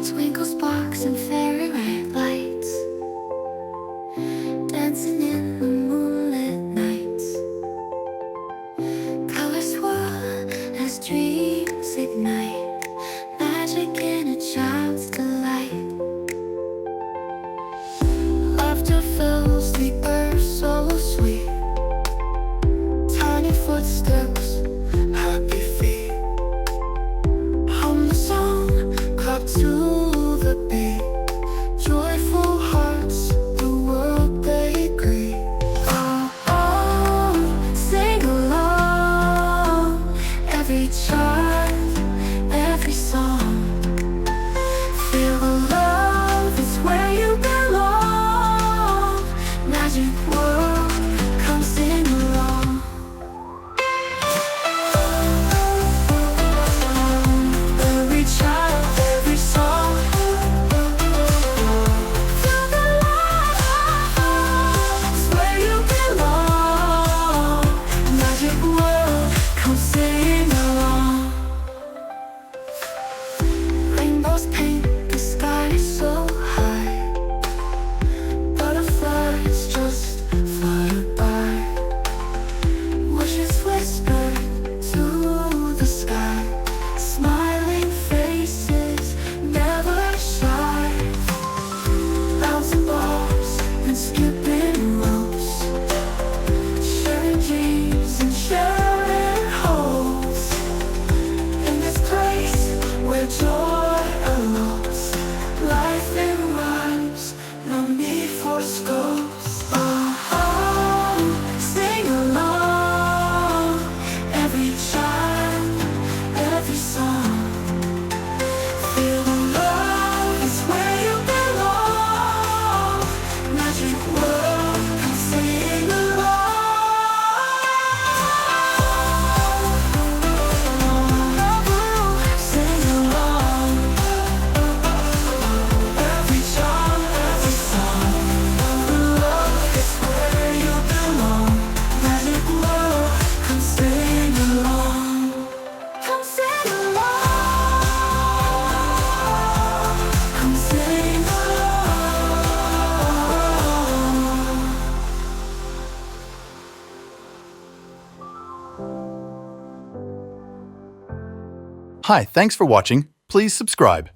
Twinkle sparks and fairy red lights, dancing in the moonlit nights. Colors swirl as dreams ignite, magic in a child's delight. Laughter fills the earth so sweet, tiny footsteps, happy feet. Hum the song, clap to the beat. Joyful hearts, the world they greet. Oh, oh, sing along. Every child, every song. Feel the love is where you belong. Magic world, come sing along. Every child, every song. Feel the love is where you belong. Magic world, come sing along. Rainbows paint the sky so high, butterflies just flutter by. Wishes whisper to the sky, smiling faces never shy. Bouncing balls and skipping ropes, sharing dreams and sharing hopes. In this place where joy elopes, life in rhymes, no need for scopes. Oh, oh, sing along. Every child, every song. Feel the love is where you belong. Magic world, come sing along. Sing along. Every child, every song. The love is where you belong. Magic world, come sing along. Come sing along. Come sing along. Hi, thanks for watching. Please subscribe.